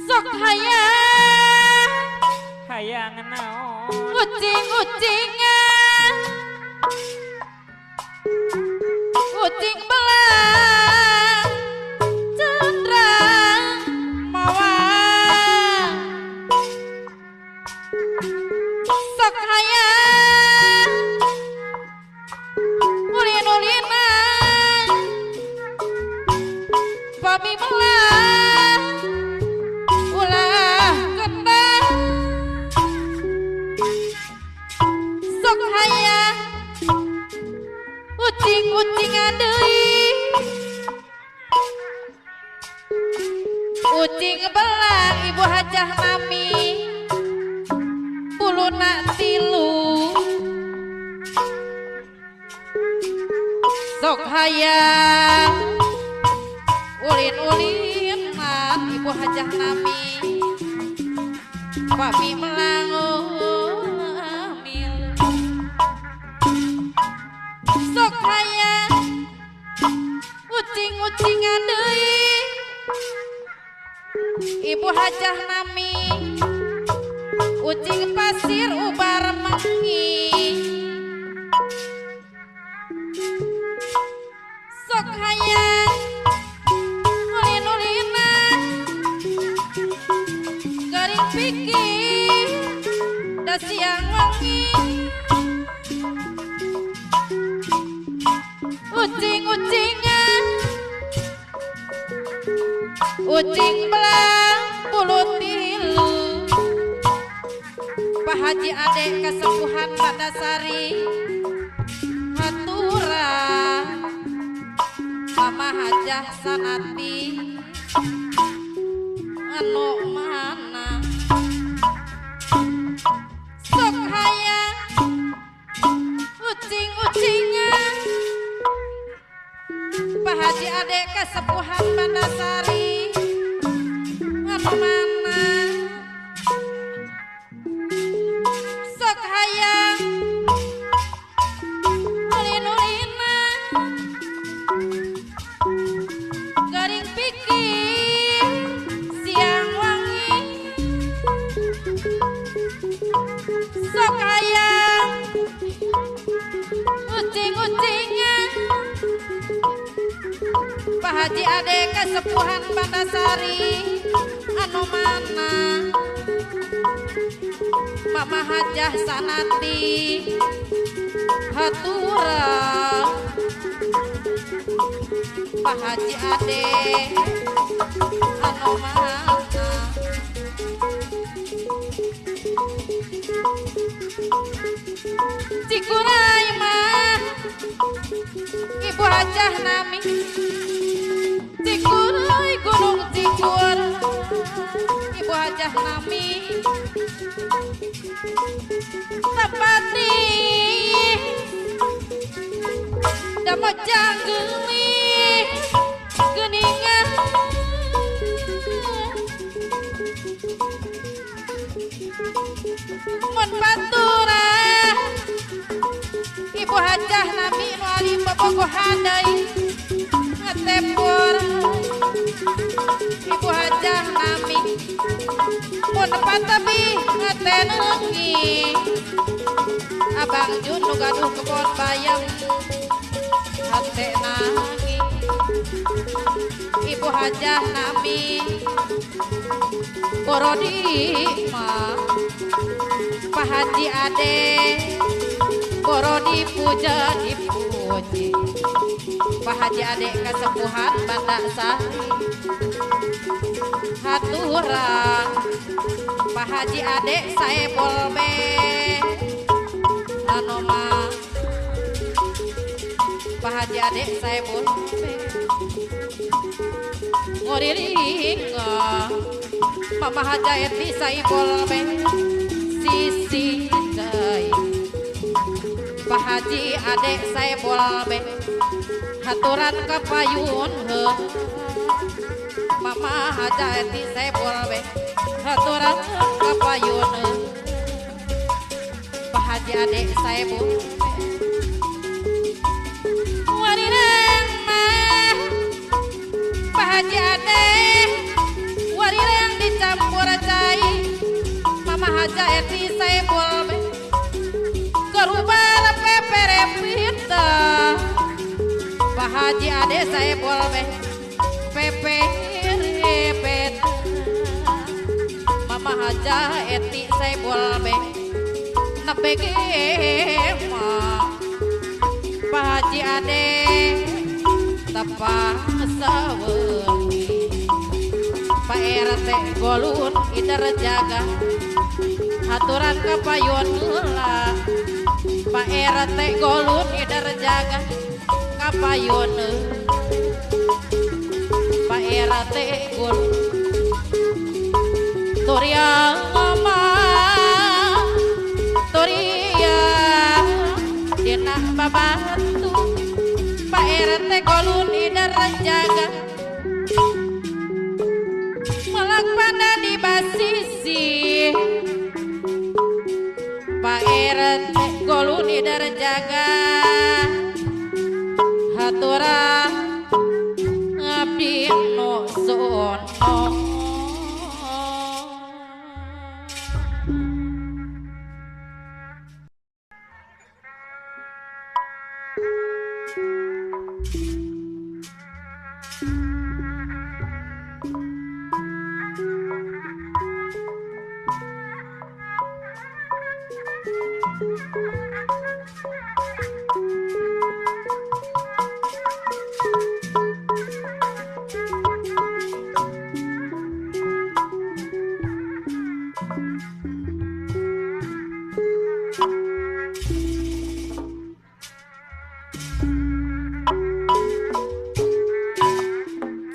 Sok hayang hayang naon ucing-ucingan ucing belang cendrang mawar sok hayang ulin-ulinan pami belang ulah kendang sok hayang ucing-ucingan deui ucing belang ibu hajah mami buluna tilu sok hayang ulin-ulin man ibu hajah nami papi melangamil sok hayang ucing-ucingan deui ibu hajah nami ucing pasir ubar mengi sok hayang ulin-ulinan garing pikir da siang wangi ucing-ucingan ucing belang bulu tilu Pak Haji adek kesembuhan pada sari haturan Mama hajah sanati anu mana sok hayang ucing-ucingan Pak Haji adek kesepuhan Bandasari anu mana sok hayang ulin-ulinan garing pikir siang wangi sok hayang ucing-ucingan Pak Haji adek kesepuhan Bandasari anu mana Mama hajah sanati haturang Pak Haji adek anu mana Cikuray mah ibu hajah nami Cikuray gunung Cikur ibu hajah nami Tapati damojang geumi geuningan mun baturah ibu hajah nami nu ari bobogohan deui ngetepur ibu hajah nami mun patabi ngatenengi abang Jun nu gaduh kebon bayam hate nangi ibu hajah nami borodi mah Pak Haji ade borodi dipuja dipuji Pak Haji adek kesepuhan Banda Sari haturan Pak Haji adek saya bolbe anoma Pak Haji adek saya bolbe ngoriring Mama Haji eti saya bolbe sisi jai Pak Haji adek saya bolbe haturan kapayun he Mama Haji eti saya bolbe haturan kapayun he Pak Haji adek saya bolbe warireng mah Pak Haji adek warireng dicampur cai Mama Haji eti saya bolbe kerubah pepere pita Pak Haji adek saya bolbe pepere pita Mama Haji eti saya bolbe nebege Pak Haji adek tapang sawengi Pak RT golun idar jaga haturan kapayun heula Pak RT golun idar jaga kapayun Pak RT golun Turia mama Turia dina babantu Pak RT golun idar jaga melak pada di basisi Pak RT golun idar jaga haturan ngabdi nu sono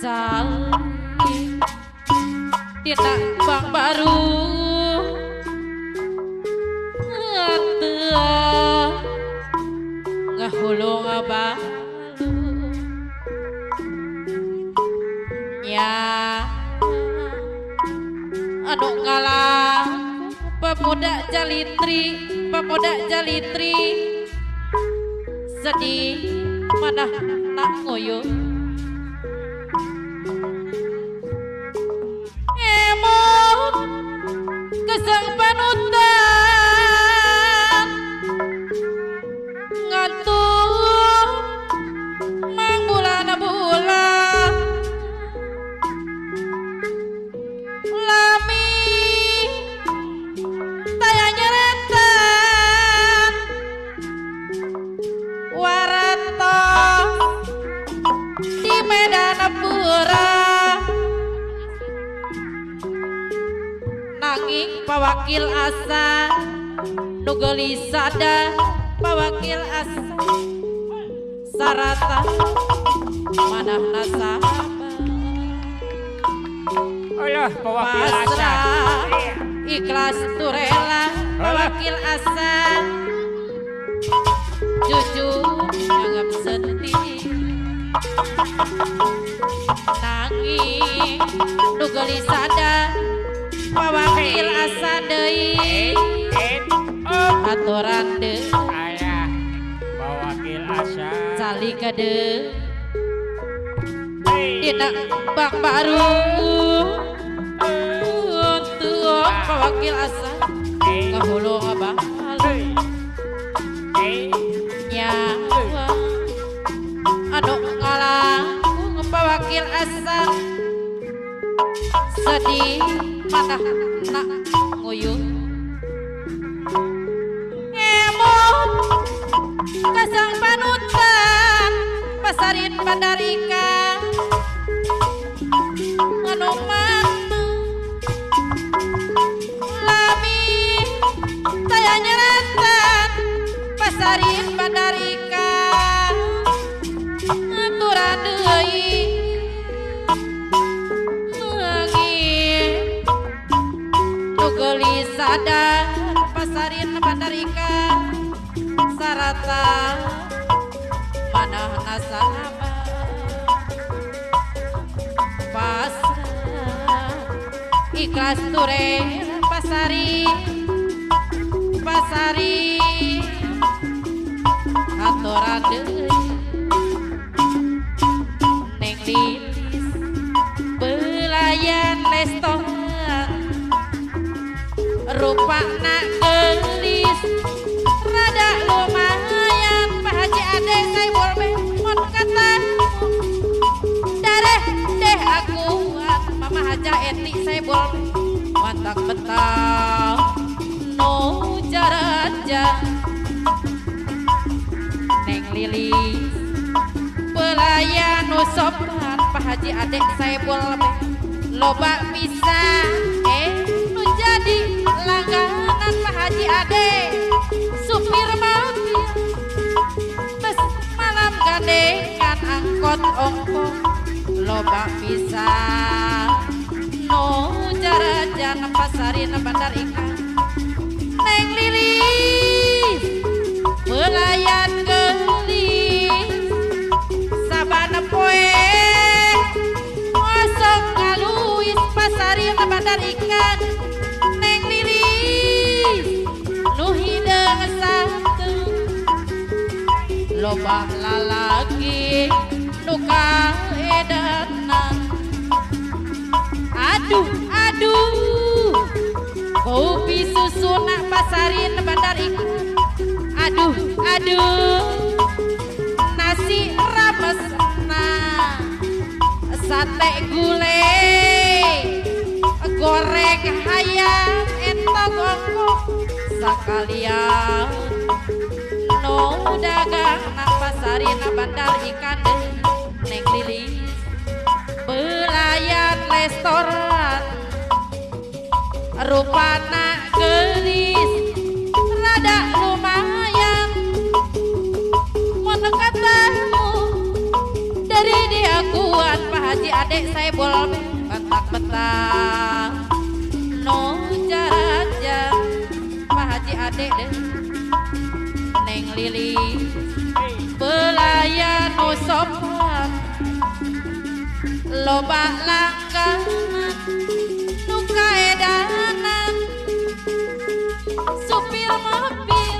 cali dina bang baru ngahulu ngabalu nya anu ngalah pemuda jalitri sedih mana nak nguyuh emot kesang panutan ngantuk mang bulan lami taya nyeretan warata di medan pura nanging pawakil asa nugelis sada pawakil asa sarata manah nasabah Allah pawakil asa pasrah ikhlas turela pawakil asa jujur anggap sedih nanging nugelis sada pawakil asa deui aturan deui ayah pawakil asa salika deui dina bang baru untuk pawakil asa ngahulu ngabalu nyawa anu ngalah pawakil asa sedih mana nak nguyuh emot pasarin Mandalika anu mantu lami saya nyeratan pasarin Mandalika aturan deui nu geulis sadar pasarin Mandalika sarata manahna sahabat pasrah ikhlas turen pasari aturan deui neng lilis belayan restoran rupana gelis rada lumayan Pak Haji Ade saya boleh mon kata dareh deh aku Mama Haja Eti saya boleh mantap betah no jaraja neng lilis pelayan nu sopan Pak Haji Ade saya boleh loba bisa nu jadi langganan Pak Haji Ade supir mobil bes malam gandengan angkot ongkong loba bisa no jarajan pasarin Mandalika neng lilis pelayan gelis sabana poe ngosok ngaluis pasarin Mandalika neng lilis nu hideung satu loba lalaki nu kaedanan aduh kopi susu nak pasarin Mandalika aduh nasi rames sate gulai goreng ayam entong ongkong sakalian no dagang nak pasarin Mandalika neng lilis belayan restoran rupana gelis rada lumayan mun katamu dari dia kuat Pak Haji Ade saya boleh bentak betah no jarajan Pak Haji Ade deh neng lilis pelayan nu sopan loba langganan nu kaedanan supir mobil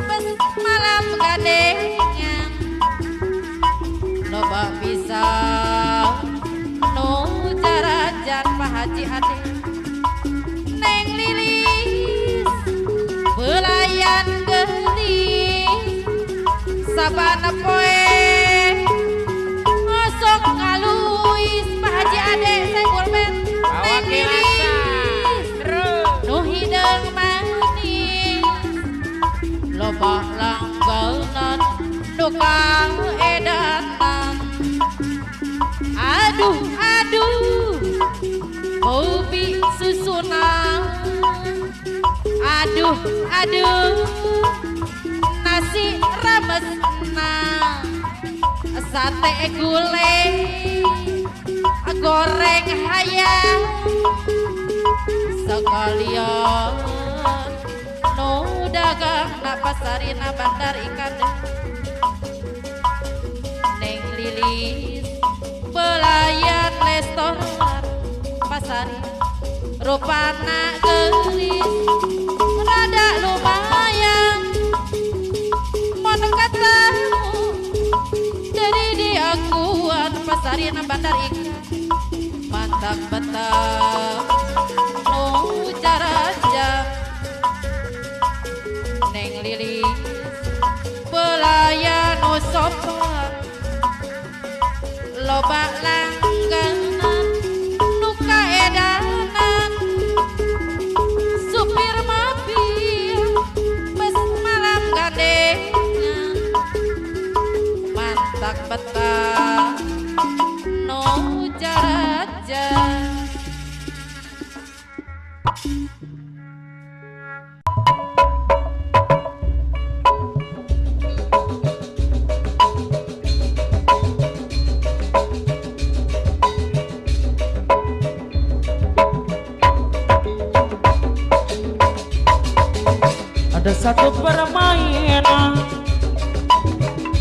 bes malam gandengan loba bisa nu jarajan Pak Haji Ade neng lilis pelayan gelis sabana poe ngosok ngaluis Pak Haji Ade saya boleh neng lilis nu hideung manis loba langganan nu kaedanan aduh kopi susuna aduh nasi rames sate gulai goreng ayam sekalian no dagang nak pasarin Mandalika neng lilis pelayan restoran pasarin rupana gelis rada lumayan mon katamu dari dia kuat pasarin Mandalika mantap betah nu jaraja neng lilis pelayan nu sopan loba langganan nu kaedanan supir mobil bes malam gandengan mantap betah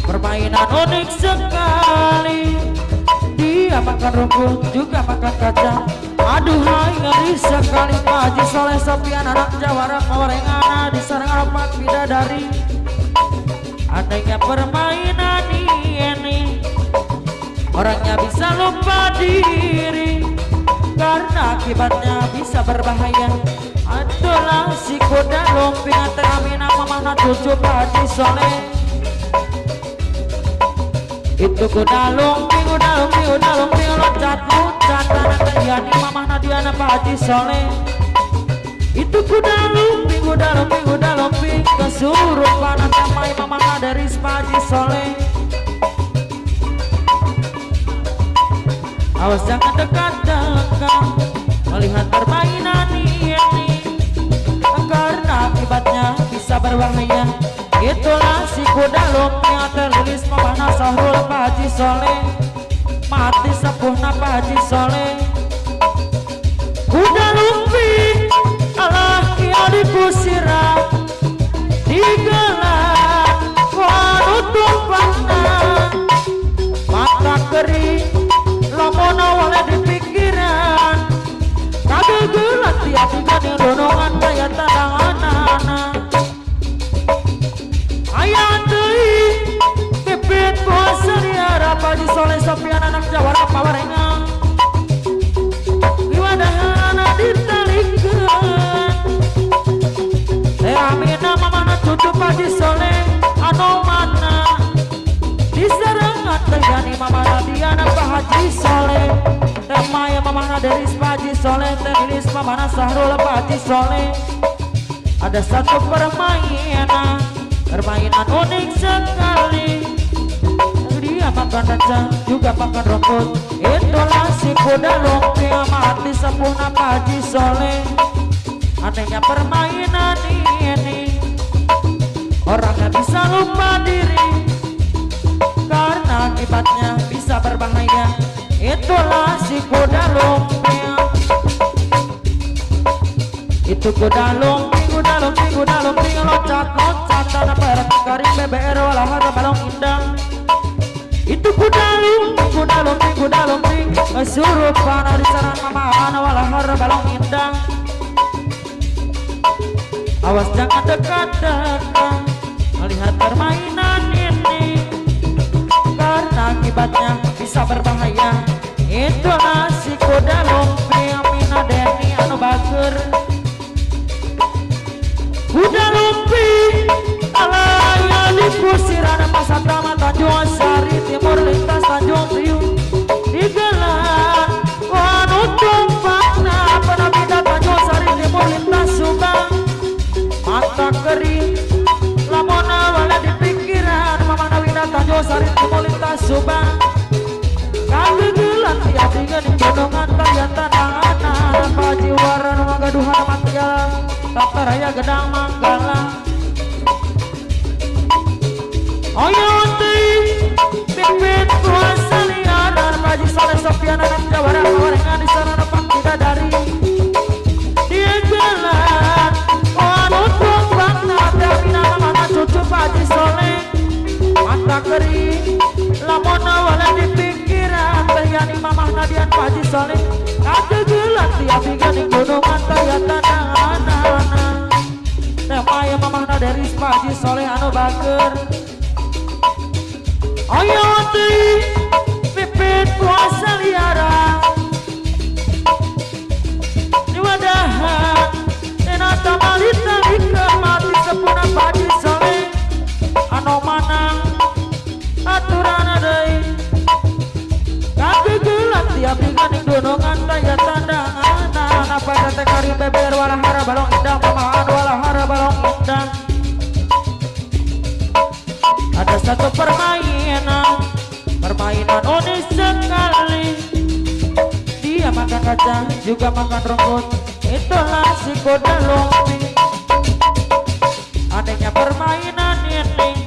permainan unik sekali. Dia makan rumput juga makan kacang. Aduhai ngeri sekali. Pak Haji Soleh Sopian anak Jawara Mawarengana disarang rapat bidadari. Andainya permainan ini orangnya bisa lupa diri, karena akibatnya bisa berbahaya. Adalah si kuda lumping antar Amina Mamana cucu Pak Haji Soleh. Itu kuda lumping loncat-loncat anak Yani Mamana Diana Pak Haji Soleh. Itu kuda lumping kesurupan antar Mai Mamana dari Pak Haji Soleh. Awas jangan dekat-dekat melihat permainan ini, karena akibatnya bisa berbahaya. Itulah si kuda lumping terlilis Mamana Sahrul Pak Haji Soleh. Mati sepuhna Pak Haji Soleh. Kuda lumping alah kia dikusira digelar kuanu tumpahna mata kering lamun awalnya di pikiran kagegelan tiap dikani donongan kaya tandangan ayah teuing pipit puasa diarah Pak Haji Soleh Sopian anak Jawara Mawarengana iwadahan ditalikeun teh Amina Mamana cucu Pak Haji Soleh anu mana disarengan teh Yani Mamana Diana Pak Haji Soleh. Teh Maya Mamana dari Pak Haji Soleh, teh Lilis Mamana Sahrul Pak Haji Soleh. Ada satu permainan unik sekali. Dia makan kacang juga makan rumput. Itulah si kuda lumping mati sepuhna Pak Haji Soleh. Anehnya permainan ini orangnya bisa lupa diri, karena akibatnya bisa berbahaya. Itulah si kuda lumping. Itu kuda lumping loncat-loncat tanah perak karing BBR walahar balong indah. Itu kuda lumping kesurupan di sana Mamana walahar balong indah. Awas jangan dekat-dekat melihat permainan ini, karena akibatnya bisa berbahaya. Itulah si kuda lumping Amina Deni anu bager. Kuda lumping alaya di kusiran Pasar Drama Tanjung Sari Timur lintas Tanjung Priuk digelar wanu tumpakna penabida Tanjung Sari Timur lintas Subang. Mata kering lamun awalnya di pikiran Mamana Winda Tanjung Sari Timur lintas Subang. Kagegelan tiap dingin di gunungan kaya tandangan Pak Haji Waran Magaduhan Matiala Tata Raya Gedang Manggala. Ayo teuing pipit puasa liaran Pak Haji Soleh Sopian anak Jawara Mawarengana di sana nepak bidadari. Dia jalan wanu tumpakna teh Amina Mamana cucu Pak Haji Soleh. Mata kering lamun awalnya di pikiran teh Yani Mamana Dian Pak Haji Soleh. Kagegelan tiap dingin di gunungan kaya tandangan teh Maya Mamana dari Pak Haji Soleh anu bager. Ayo teuing pipit puasa liara di wadahan dina tamalita mati sepuna Pak Haji Soleh anu manang aturana deui. Kagegelan tiap dingin di gunungan kaya tandangan apa teh karing beber walahara balong indah Mamana walahara balong indah. Ada satu permainan unik sekali. Dia makan kacang juga makan rumput. Itulah si kuda lumping. Anehnya permainan ini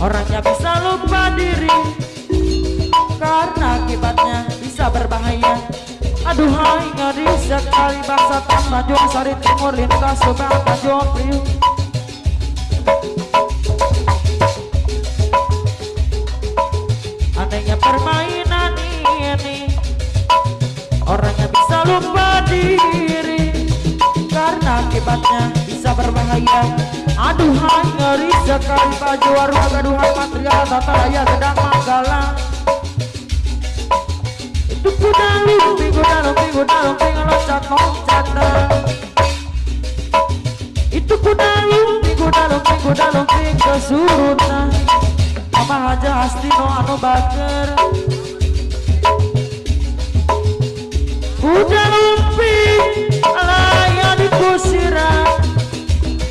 orangnya bisa lupa diri, karena akibatnya bisa berbahaya. Aduhai ngeri sekali bangsa Tanjung Sari Timur lintas Subang Tanjung Priuk. lupa diri karena akibatnya bisa berbahaya. Aduhai ngeri sekali baju warga, aduhai material tata raya gedang Manggala. Itu kuda lumping loncat-loncatan. Itu kuda lumping kesurutan. Mama Haja Astino anu bager. Kuda lumping layan di kusiran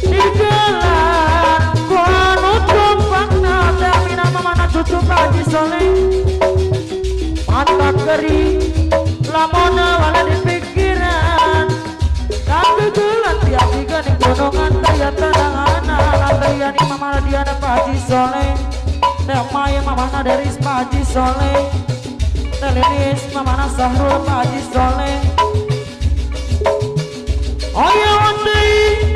digelar ku anu tumpakna tapi nama mana cucu Haji Soleh. Mata kering lamona wala di pikiran tapi gelan tiap tiga di gunungan daya tenangana lantayan imam Diana Pak Haji Soleh. Tema yang mamana dari Pak Haji Soleh, Telinis mamana Sahrul Pak Haji Soleh. Oh ya wandai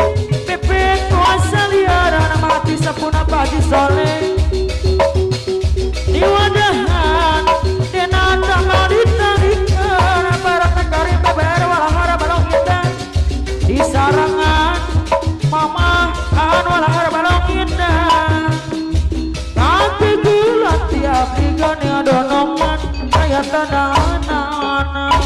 pipik kuasa liara nama hati sapuna Pak Haji Soleh. Di wadahan denanda mau ditarikan barat negari beber walahara balong indah. Di sarangan mama an walahara balong indah. Tapi bulan tiap digani adonoman kayak tanda anak-anak.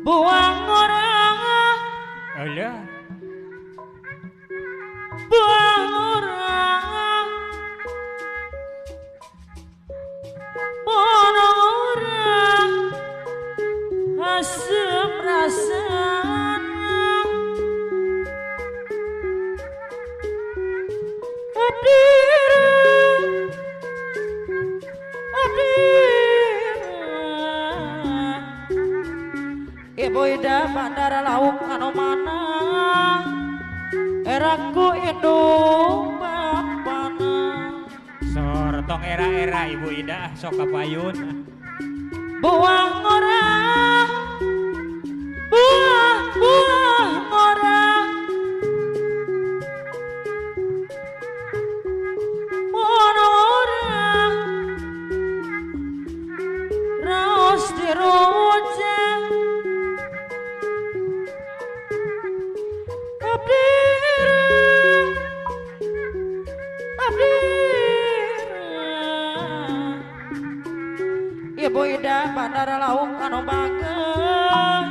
Buang orang, Alah, buang orang, buang orang, asam rasanya, Ibu Ida bandara lauk anu mana eraku indung bapana. sortong era-era Ibu Ida sok kapayun. Buang orang, buang orang, buang orang, raos dirujak, Ibu Ida bandara lauk anu bager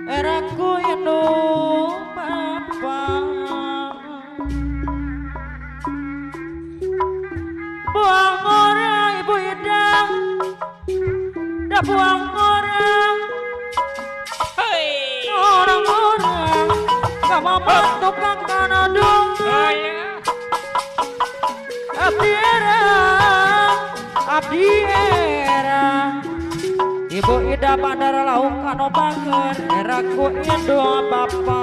eraku indung bapa. Buang orang Ibu Ida, dah buang orang, orang-orang kamu tukang kanadung. Abdi era Ibu Ida bandara lauk anu bager eraku indung bapa.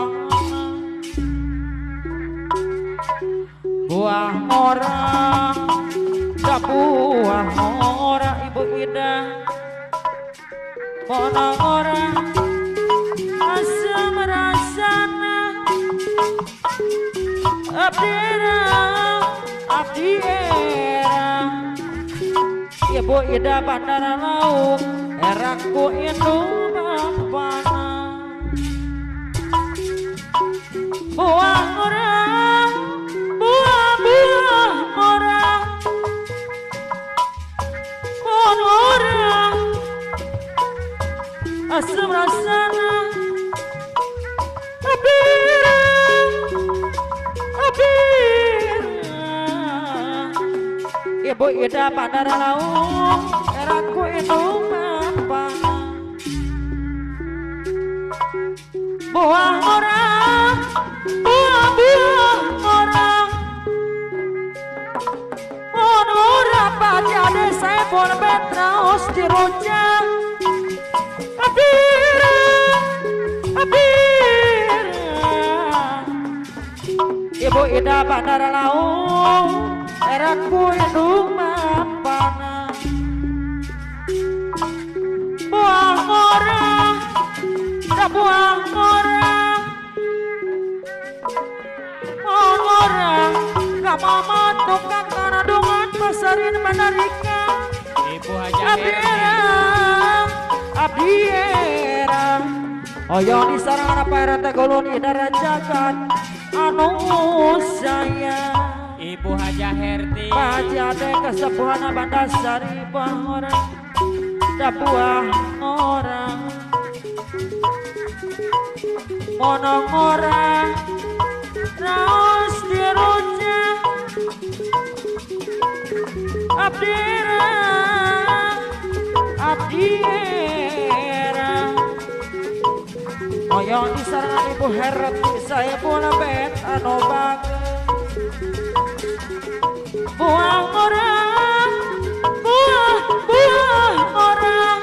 Buah orang, dah buah orang Ibu Ida, monang orang asam rasana. Abdi era Ibu Ida bandara lauk eraku indung bapana. Buang orang, buang orang, buang orang asam rasana. Ibu Ida bandara lauk eraku indung bapana. buah orang, buah orang. Orang baca desa pun betraos di rojak. Abira, Ibu Ida Bandar Laut, eraku hidung mampana. Buang orang, buang orang, orang, gak mau matuk karena dongan pasarin Mandarika. Ibu Haja Abdiera, Abdiera, oyo di sarang apa rata golon idara jagat anu sayang. Ibu Haja Herti Pajade kesepuhan Bandasari buah orang, dah buah orang, monong orang, raos dirujak. Abdiera, Abdiera, oyong di sarang Ibu Herti saya pula bet anu bagus. Buah orang, buah orang,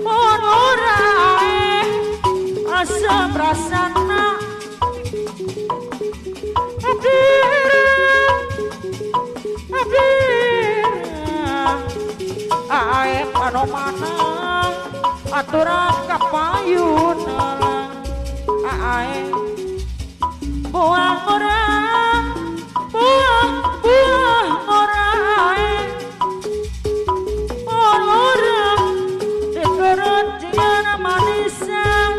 orang asam rasana. Abdiera, aep anu mana aturan kapayun aep buang orang, buah orang, orang dikerencian manisan.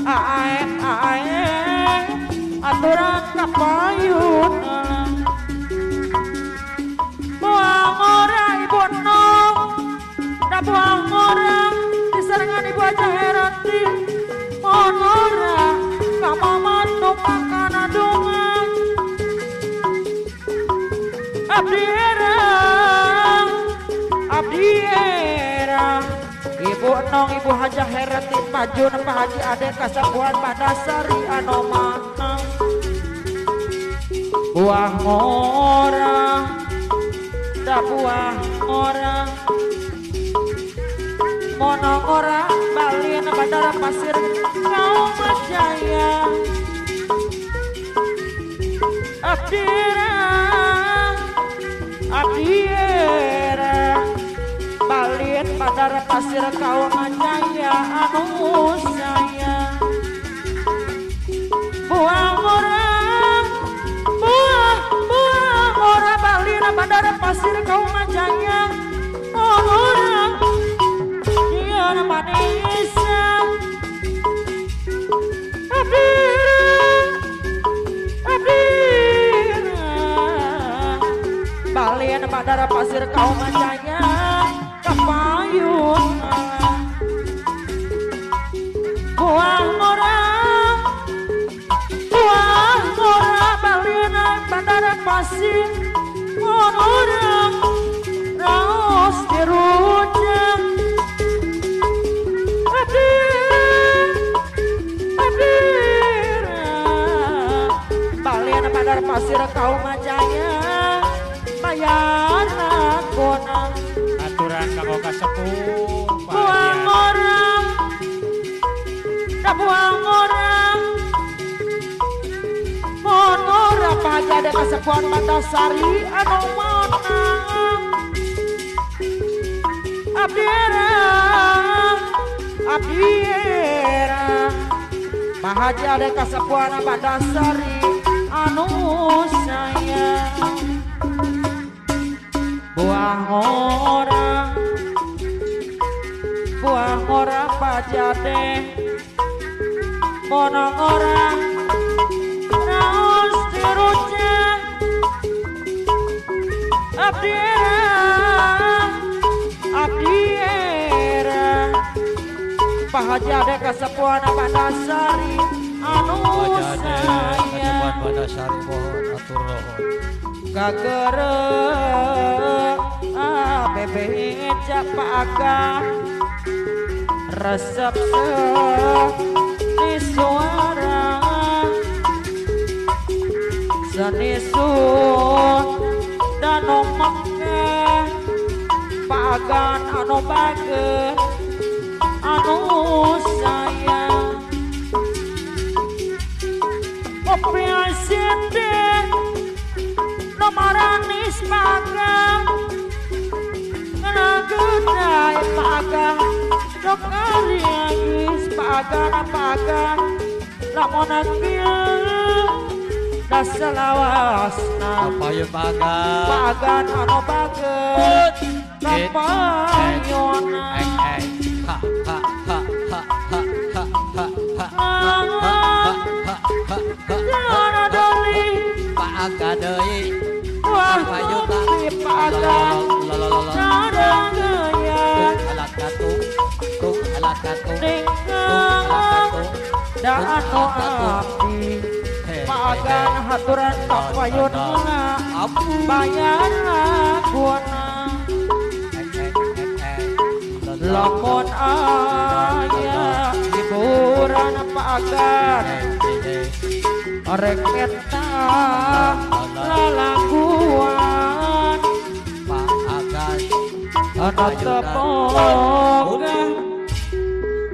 Aep aturan kapayun buang orang Ibu Nong, dah buang orang di serangan Ibu Haja Herti. Buang orang gak mau mantuk makanan dongan. Abdiera, Abdiera, Ibu Nong, Ibu Haja Herti, Pajun, Pak Haji Ade, Kasapuan, Bandasari, Anomana. Buah orang, dah buah orang, monong orang, Balin, Bandara Pasir, kau percaya. Abdiera, Abdiera, Balin, Bandara Pasir, kau percaya anu saya. Buang orang, buah orang, Balin, Bandara Pasir, kau percaya orang dia manisa. Balin Bandara Pasir kau macanya kapayun. Buah orang, Balin Bandara Pasir orang raos dirujak. Balin Bandar Pasir kau macanya bayar kona. aturan kanggo kasepuh Buang orang, dah buang orang, monor apa aja ada kesepuhan Bandasari anu mana. Abdiera, Abdiera, Pak Haji ada kesepuhan Bandasari anu sayang. Buah orang pajade, monong orang raos dirujak. Abdiera, Pak Haji ada kesepuhan Bandasari anu Wajahnya sayang. kedepan Bandasari mohon atur nuhun. kagereng bebeja pagang resep di suara seni sun dan omongnya pagan anu bagen anu sayang opriasinde nomaranis pagang nganageunai pagang dokari geus pagang lamun kieu da selawasna Papayeun pagan pagan anu bagen kapayonna ha ha ha ha ha ha Lora doli pagan deui wah Payuna pagan sada gaya alat katung tung alat katung ninggal da anu abdi pagan haturan kapayunna bayar laguna lamun aya hiburan pagan rek eta lalaguan pagan ana tepoga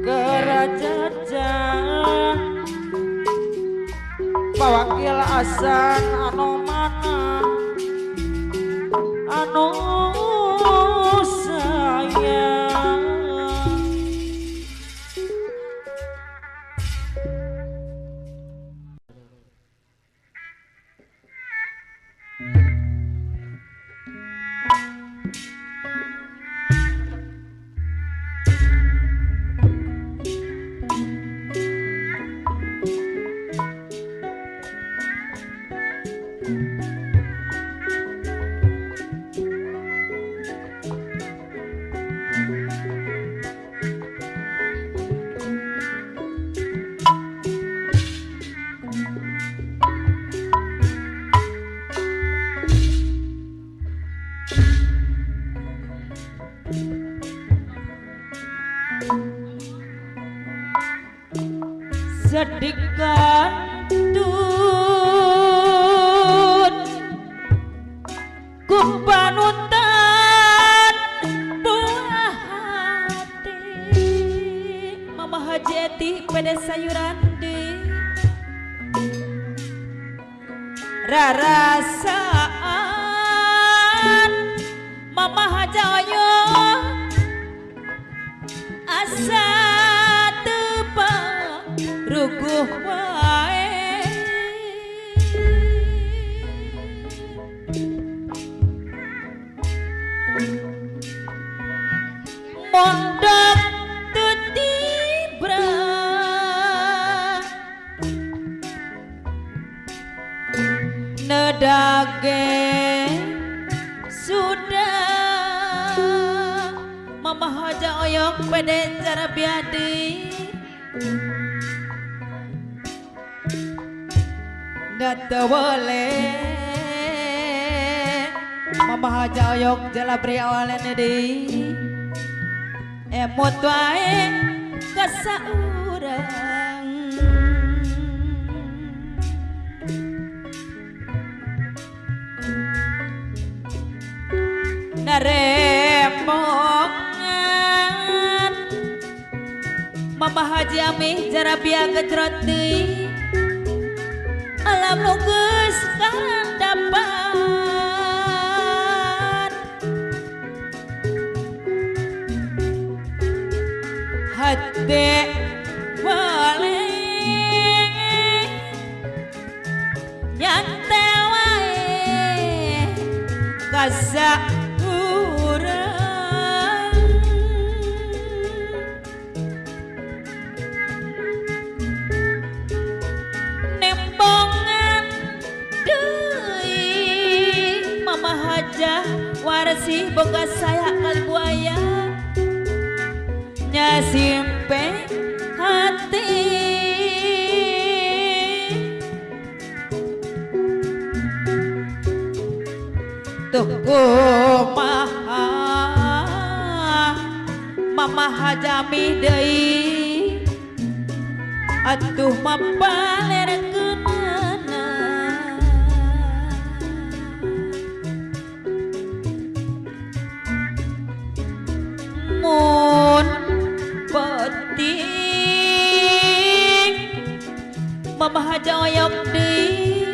gerajajan pawakil asan anu mana anu sayang sedih kantun ku panutan buah hati Mama Hajeti pada sayuran di rarasaan Mama Hajoyo asa ruguh wae mondok tutibra nedage sudah Mama Haja oyok pede cara biadi Data boleh Mama Haja oyok jala pria awalen di emot wae kasaurang naremongan Mama Haji Amih jara biar gejrot deui alam nu geus karandapan hate boleh nyante wae kasaurang nembongan deui Mama Haja warsi boga saya kali buaya nya simpe hati tuh kumaha mama hajami deui atuh mapalerkeunana mun penting mama haja oyok deui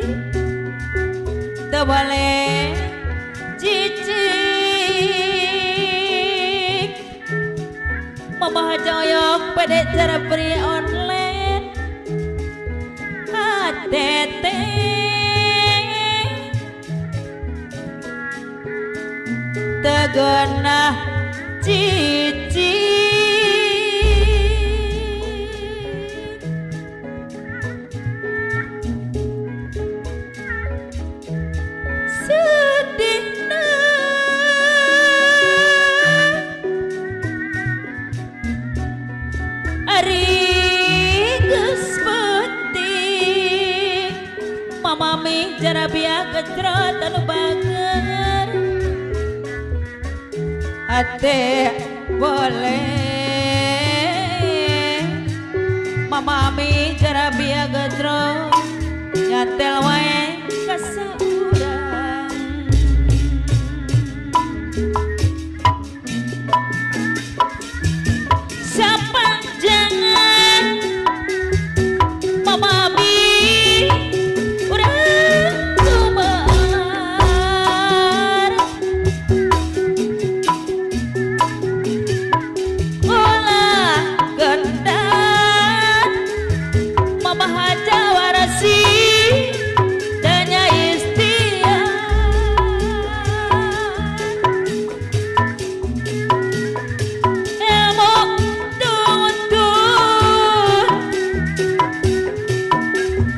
teu boleh cicing mama haja oyok pede cara beri online HTT tegenah cicing sedihna ari geus penting mamami jara biak gejrot anu bager ate boleh mamami jara biak gejrot nyatel wae ka saurang sapanjangan mamami urang kumar ulah gendan mama haja warasi danya istiar ilmu tuntun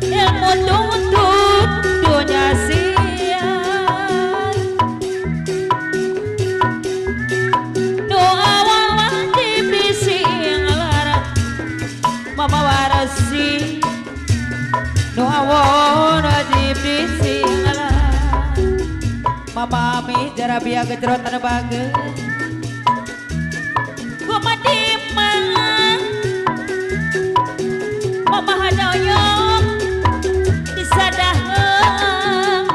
ilmu tuntun dunia siar nu awal wajib dising larat mama warasi nu awal wajib dising larat mama mi jara biak gejrot anu bager kumadimang mama hajoyong disadaheung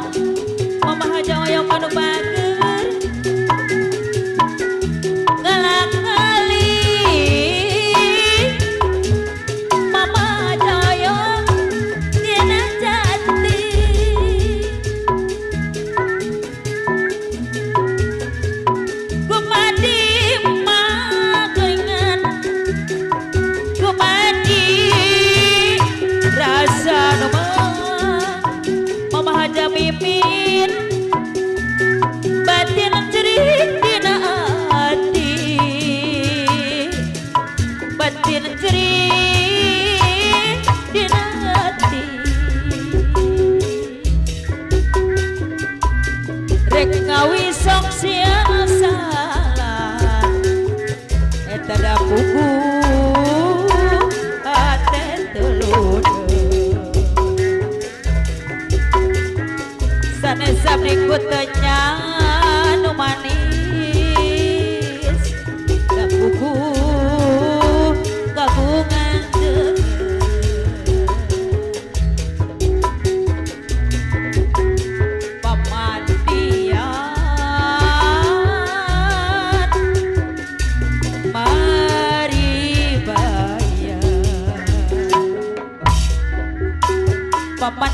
mama hajoyong anu bager ngalak-ngali mama hajoyong dina jati kumadimang keringan kumadi rasa numan mama haja mimin batin cerik dina hati batin cerik dina hati rek ngawisok sia salah eta da pugu ate tuludeung sanesam nikut tanya nu manis da pugu kagungan deung pamandian maribaya paman